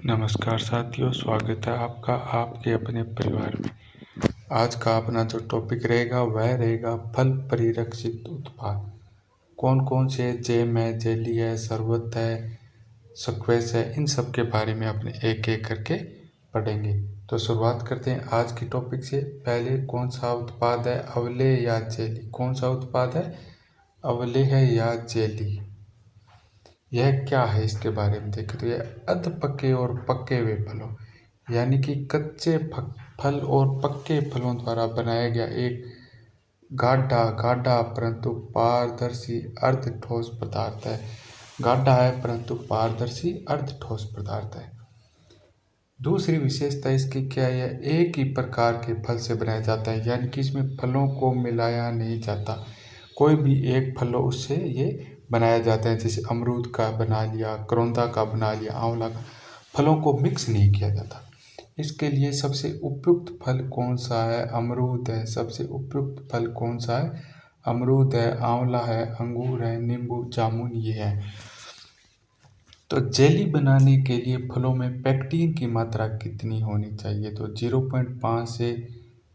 नमस्कार साथियों, स्वागत है आपका आपके अपने परिवार में। आज का अपना जो टॉपिक रहेगा वह रहेगा फल परिरक्षित उत्पाद। कौन कौन से जैम है, जेली है, शरबत है, स्क्वैश है, इन सब के बारे में अपने एक एक करके पढ़ेंगे। तो शुरुआत करते हैं आज की टॉपिक से। पहले कौन सा उत्पाद है, अवले या जेली? कौन सा उत्पाद है, अवले है या जेली? यह क्या है, इसके बारे में देखें तो यह अध पके और पके हुए फलों यानी कि कच्चे फल और पक्के फलों द्वारा बनाया गया एक गाढ़ा गाढ़ा परंतु पारदर्शी अर्ध ठोस पदार्थ है। गाढ़ा है परंतु पारदर्शी अर्ध ठोस पदार्थ है। दूसरी विशेषता इसकी क्या है, एक ही प्रकार के फल से बनाया जाता है, यानी कि इसमें फलों को मिलाया नहीं जाता। कोई भी एक फल उससे ये बनाया जाता है, जैसे अमरूद का बना लिया, करौंदा का बना लिया, आंवला का। फलों को मिक्स नहीं किया जाता। इसके लिए सबसे उपयुक्त फल कौन सा है? अमरूद है। सबसे उपयुक्त फल कौन सा है? अमरूद है, आंवला है, अंगूर है, नींबू, जामुन ये है। तो जेली बनाने के लिए फलों में पेक्टिन की मात्रा कितनी होनी चाहिए? तो 0.5 से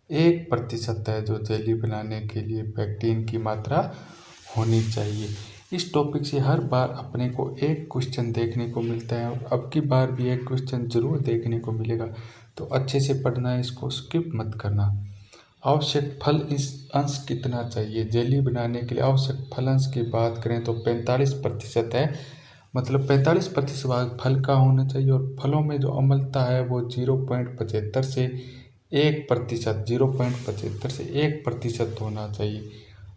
1% है जो जेली बनाने के लिए पेक्टिन की मात्रा होनी चाहिए। इस टॉपिक से हर बार अपने को एक क्वेश्चन देखने को मिलता है और अब की बार भी एक क्वेश्चन जरूर देखने को मिलेगा, तो अच्छे से पढ़ना है, इसको स्किप मत करना। आवश्यक फल अंश कितना चाहिए? जेली बनाने के लिए आवश्यक फल अंश की बात करें तो 45% है, मतलब 45% भाग फल का होना चाहिए। और फलों में जो अम्लता है वो 0.75 से 1%, 0.75 से 1% होना चाहिए।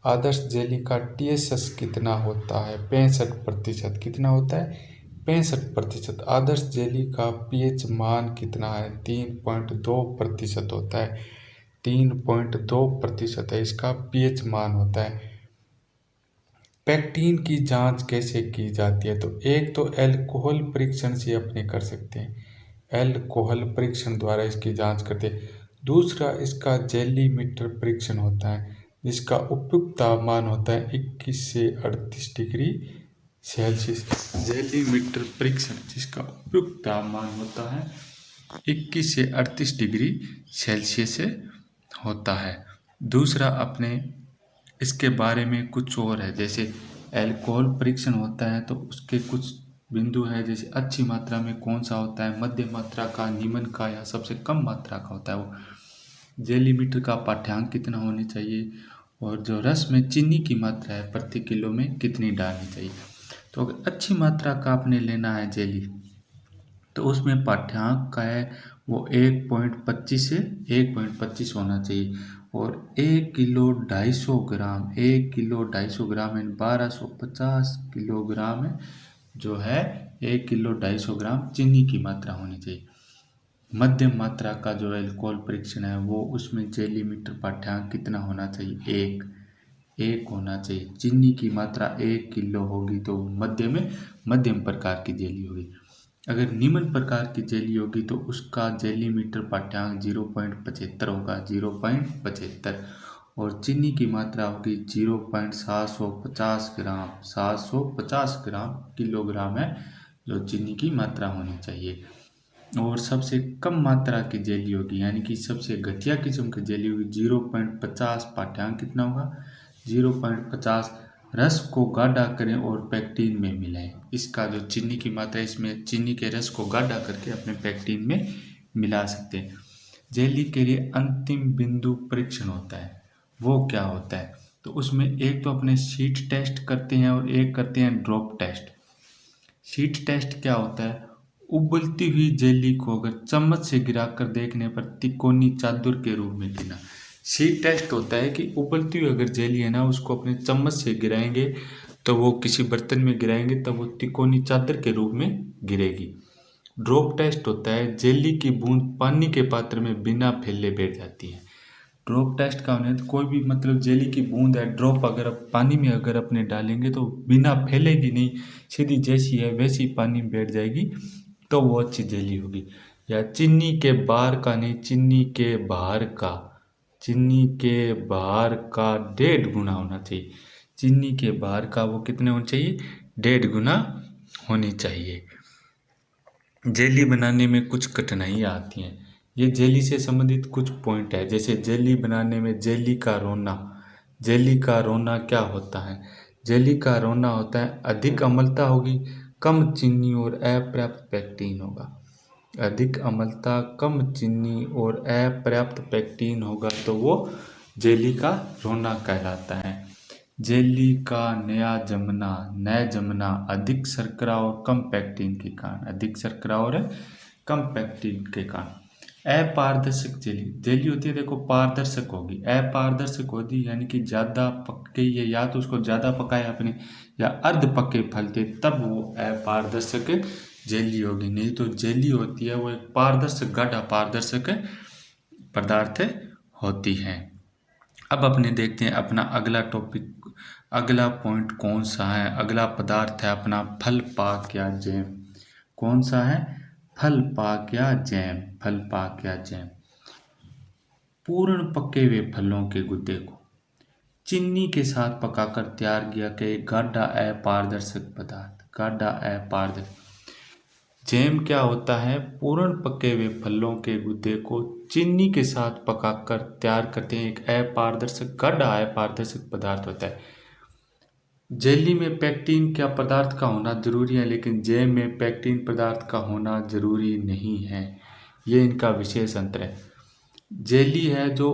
आदर्श जेली का TSS कितना होता है? 65%। कितना होता है? 65%। आदर्श जेली का pH मान कितना है? 3.2% होता है। 3.2% है इसका pH मान होता है। पेक्टिन की जांच कैसे की जाती है? तो एक तो एल्कोहल परीक्षण से अपने कर सकते हैं, एल्कोहल परीक्षण द्वारा इसकी जांच करते हैं। दूसरा इसका जेली मीटर परीक्षण होता है, जिसका उपयुक्त तापमान होता है 21 से 38 डिग्री सेल्सियस। जेली मीटर परीक्षण जिसका उपयुक्त तापमान होता है 21 से 38 डिग्री सेल्सियस से होता है। दूसरा अपने इसके बारे में कुछ और है, जैसे एल्कोहल परीक्षण होता है तो उसके कुछ बिंदु है, जैसे अच्छी मात्रा में कौन सा होता है, मध्यम मात्रा का, नीमन का, या सबसे कम मात्रा का होता है वो। जेली मीटर का पाठ्यांक कितना होनी चाहिए, और जो रस में चीनी की मात्रा है प्रति किलो में कितनी डालनी चाहिए। तो अगर अच्छी मात्रा का आपने लेना है जेली, तो उसमें पाठ्यांक का है वो 1.25 से 1.25 होना चाहिए। और 1 किलो 250 ग्राम यानी 1250 किलोग्राम जो है 1 किलो 250 ग्राम चीनी की मात्रा होनी चाहिए। मध्यम मात्रा का जो एल्कोहल परीक्षण है वो उसमें जेली मीटर पाठ्यांक कितना होना चाहिए? एक होना चाहिए। चीनी की मात्रा 1 किलो होगी तो मध्यम प्रकार की जेली होगी। अगर निम्न प्रकार की जेली होगी तो उसका जेली मीटर पाठ्यांक 0.75 होगा, 0.75। और चीनी की मात्रा होगी 0.750 ग्राम, 750 ग्राम किलोग्राम है जो चीनी की मात्रा होनी चाहिए। और सबसे कम मात्रा की जेली होगी, यानी कि सबसे घटिया किस्म की जेली होगी 0.50। पाठ्यांक कितना होगा? 0.50। रस को गाढ़ा करें और पेक्टिन में मिलाएं। इसका जो चीनी की मात्रा है, इसमें चीनी के रस को गाढ़ा करके अपने पेक्टिन में मिला सकते हैं। जेली के लिए अंतिम बिंदु परीक्षण होता है, वो क्या होता है? तो उसमें एक तो अपने शीट टेस्ट करते हैं और एक करते हैं ड्रॉप टेस्ट। शीट टेस्ट क्या होता है? उबलती हुई जेली को अगर चम्मच से गिराकर देखने पर तिकोनी चादर के रूप में गिना। शीट टेस्ट होता है कि उबलती हुई अगर जेली है ना, उसको अपने चम्मच से गिराएंगे तो वो किसी बर्तन में गिराएंगे तब वो तिकोनी चादर के रूप में गिरेगी। ड्रॉप टेस्ट होता है जेली की बूंद पानी के पात्र में बिना फैले बैठ जाती है। ड्रॉप टेस्ट का होने तो कोई भी मतलब जेली की बूंद है, ड्रॉप अगर आप पानी में अगर अपने डालेंगे तो बिना फैलेगी नहीं, सीधी जैसी है वैसी पानी में बैठ जाएगी, तो वो अच्छी जेली होगी। या चीनी के बाहर का नहीं, चीनी के बाहर का, चीनी के बाहर का 1.5 गुना होना चाहिए। चीनी के बाहर का वो कितने होना चाहिए? 1.5 गुना होनी चाहिए। जेली बनाने में कुछ कठिनाइयाँ आती हैं। ये जेली से संबंधित कुछ पॉइंट है, जैसे जेली बनाने में जेली का रोना। जेली का रोना क्या होता है? जेली का रोना होता है अधिक अम्लता होगी, कम चीनी और अपर्याप्त पेक्टिन होगा। अधिक अम्लता, कम चीनी और अपर्याप्त पेक्टिन होगा तो वो जेली का रोना कहलाता है। जेली का नया जमना अधिक शर्करा और कम पेक्टिन के कारण, अधिक शर्करा और कम पेक्टिन के कारण। अपारदर्शक जेली, जेली होती है देखो पारदर्शक होगी, अपारदर्शक होगी यानी कि ज़्यादा पक्के, या तो उसको ज़्यादा पकाए आपने या अर्ध पके फल थे तब वो अपारदर्शक जेली होगी। नहीं तो जेली होती है वो एक पारदर्शक, गाढ़ा पारदर्शक पदार्थ होती है। अब अपने देखते हैं अपना अगला टॉपिक, अगला पॉइंट कौन सा है। अगला पदार्थ है अपना फल पाक या जैम। कौन सा है? फल पाक या जैम। फल पाक या जैम पूर्ण पके हुए फलों के गुद्दे को चीनी के साथ पकाकर तैयार किया गया एक गाढ़ा अपारदर्शक पदार्थ। गाढ़ा अपारदर्शक जैम क्या होता है? पूर्ण पके हुए फलों के गुदे को चीनी के साथ पकाकर तैयार करते हैं, एक अपारदर्शक, गाढ़ा अपारदर्शक पदार्थ होता है। जेली में पेक्टिन क्या पदार्थ का होना जरूरी है, लेकिन जैम में पेक्टिन पदार्थ का होना जरूरी नहीं है। ये इनका विशेष अंतर है। जेली है जो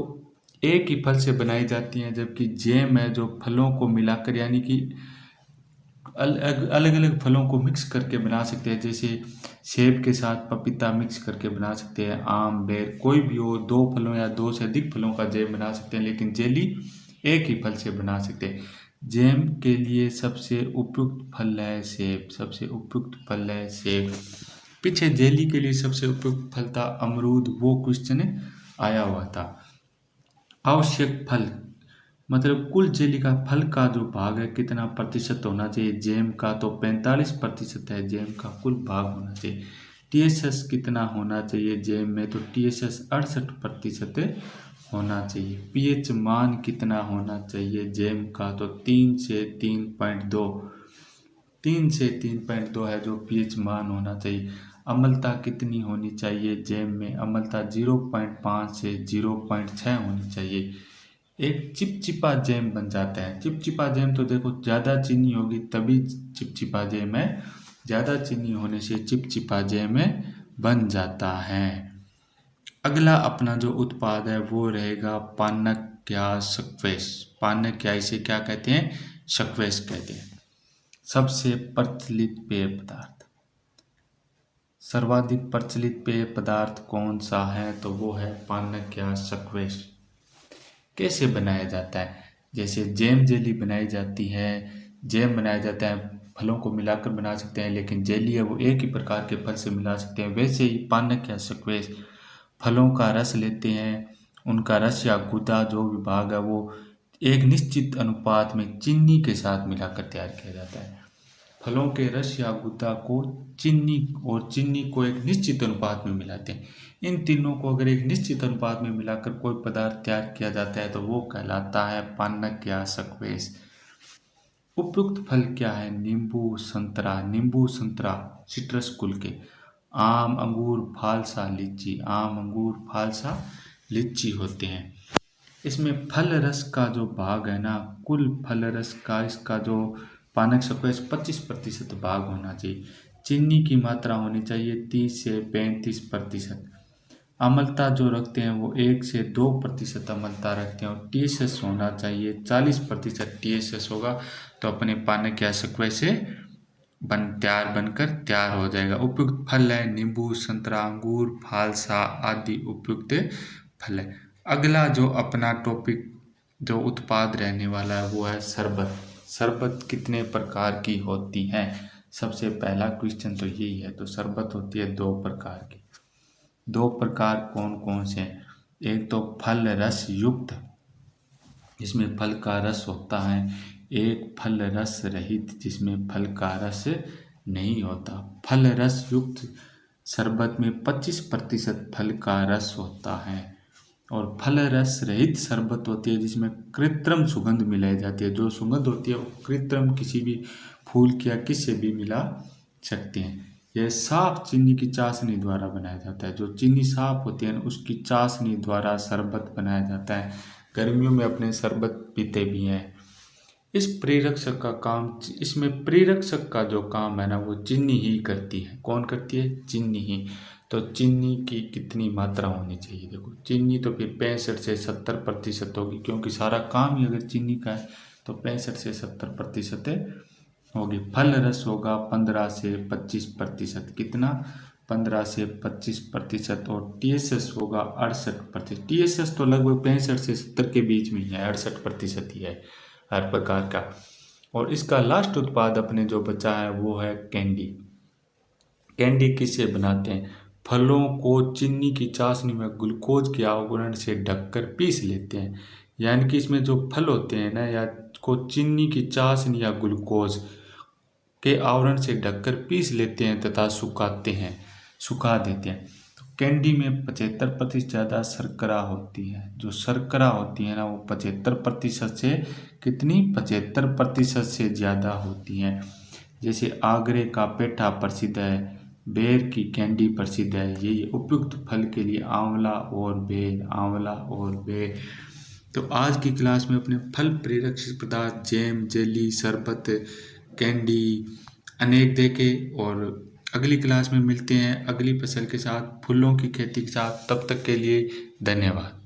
एक ही फल से बनाई जाती है, जबकि जैम है जो फलों को मिलाकर, यानी कि अलग अलग फलों को मिक्स करके बना सकते हैं। जैसे सेब के साथ पपीता मिक्स करके बना सकते हैं, आम, बेर, कोई भी हो, दो फलों या दो से अधिक फलों का जैम बना सकते हैं, लेकिन जेली एक ही फल से बना सकते हैं। जैम के लिए सबसे उपयुक्त फल है सेब। सबसे उपयुक्त फल है सेब। पीछे जेली के लिए सबसे उपयुक्त फल था अमरूद, वो क्वेश्चन आया हुआ था। आवश्यक फल मतलब कुल जेली का फल का जो भाग है कितना प्रतिशत होना चाहिए जैम का, तो 45% है जैम का कुल भाग होना चाहिए। टीएसएस कितना होना चाहिए जैम में, तो टीएसएस 68% होना चाहिए। पीएच मान कितना होना चाहिए जैम का, तो 3 से 3.2, 3 से 3.2 है जो पीएच मान होना चाहिए। अम्लता कितनी होनी चाहिए जैम में, अम्लता 0.5 से 0.6 होनी चाहिए। एक चिपचिपा जैम बन जाता है। चिपचिपा जैम तो देखो ज़्यादा चीनी होगी तभी चिपचिपा जैम है, ज़्यादा चीनी होने से चिपचिपा जैम बन जाता है। अगला अपना जो उत्पाद है वो रहेगा पानक या शक्वेश। पानक या इसे क्या कहते हैं? शक्वेश कहते हैं। सबसे प्रचलित पेय पदार्थ, सर्वाधिक प्रचलित पेय पदार्थ कौन सा है, तो वो है पानक या शक्वेश। कैसे बनाया जाता है? जैसे जैम जेली बनाई जाती है, जैम बनाया जाता है, फलों को मिलाकर बना सकते हैं, लेकिन जेली है वो एक ही प्रकार के फल से मिला सकते हैं। वैसे ही पानक या स्क्वैश फलों का रस लेते हैं, उनका रस या गुदा जो भी भाग है वो एक निश्चित अनुपात में चीनी के साथ मिलाकर तैयार किया जाता है। फलों के रस या गुदा को चीनी को एक निश्चित अनुपात में मिलाते हैं। इन तीनों को अगर एक निश्चित अनुपात में मिलाकर कोई पदार्थ तैयार किया जाता है तो वो कहलाता है पानक या शक्वेश। उपयुक्त फल क्या है? नींबू, संतरा। नींबू, संतरा सिट्रस कुल के। आम, अंगूर, फालसा, लीची। आम, अंगूर, फालसा, लीची होते हैं। इसमें फल रस का जो भाग है ना, कुल फल रस का इसका जो पानक शक्वेश 25% भाग होना चाहिए। चीनी की मात्रा होनी चाहिए 30 से 35%। अम्लता जो रखते हैं वो 1 से 2% अम्लता रखते हैं, और टीएसएस होना चाहिए 40% टीएसएस होगा तो अपने पानक या शक्वेश से बनकर तैयार हो जाएगा। उपयुक्त फल है नींबू, संतरा, अंगूर, फालसा आदि उपयुक्त फल है। अगला जो अपना टॉपिक जो उत्पाद रहने वाला है वो है शरबत। शरबत कितने प्रकार की होती है? सबसे पहला क्वेश्चन तो यही है। तो शरबत होती है 2 प्रकार की। 2 प्रकार कौन कौन से हैं? एक तो फल रस युक्त, जिसमें फल का रस होता है। एक फल रस रहित, जिसमें फल का रस नहीं होता। फल रस युक्त शरबत में 25% फल का रस होता है, और फल रस रहित शरबत होती है जिसमें कृत्रिम सुगंध मिलाई जाती है। जो सुगंध होती है वो कृत्रिम किसी भी फूल की या किसी से भी मिला सकते हैं। यह साफ चीनी की चाशनी द्वारा बनाया जाता है। जो चीनी साफ होती है ना, उसकी चाशनी द्वारा शरबत बनाया जाता है। गर्मियों में अपने शरबत पीते भी हैं। इस प्रेरक्षक का काम, इसमें प्रेरक्षक का जो काम है ना, वो चीनी ही करती है। कौन करती है? चीनी ही। तो चीनी की कितनी मात्रा होनी चाहिए? देखो, चीनी तो फिर 65 से 70% होगी, क्योंकि सारा काम ही अगर चीनी का है तो 65 से 70% होगी। फल रस होगा 15 से 25%। कितना? 15 से 25%। और TSS होगा 68%। TSS तो लगभग 65 से 70 के बीच में ही है, 68% ही है हर प्रकार का। और इसका लास्ट उत्पाद अपने जो बचा है वो है कैंडी। कैंडी किससे बनाते हैं? फलों को चीनी की चाशनी में ग्लूकोज के आवरण से ढककर पीस लेते हैं। यानी कि इसमें जो फल होते हैं ना, या को चीनी की चाशनी या ग्लूकोज के आवरण से ढककर पीस लेते हैं तथा सुखा देते हैं। तो कैंडी में 75% ज़्यादा शर्करा होती है। जो शर्करा होती है ना, वो 75% से कितनी? 75% से ज़्यादा होती हैं। जैसे आगरे का पेठा प्रसिद्ध है, बेर की कैंडी प्रसिद्ध है। ये उपयुक्त फल के लिए आंवला और बेर, आंवला और बेर। तो आज की क्लास में अपने फल प्रेरक पदार्थ जैम, जेली, शरबत, कैंडी अनेक देखे। और अगली क्लास में मिलते हैं अगली फसल के साथ, फूलों की खेती के साथ। तब तक के लिए धन्यवाद।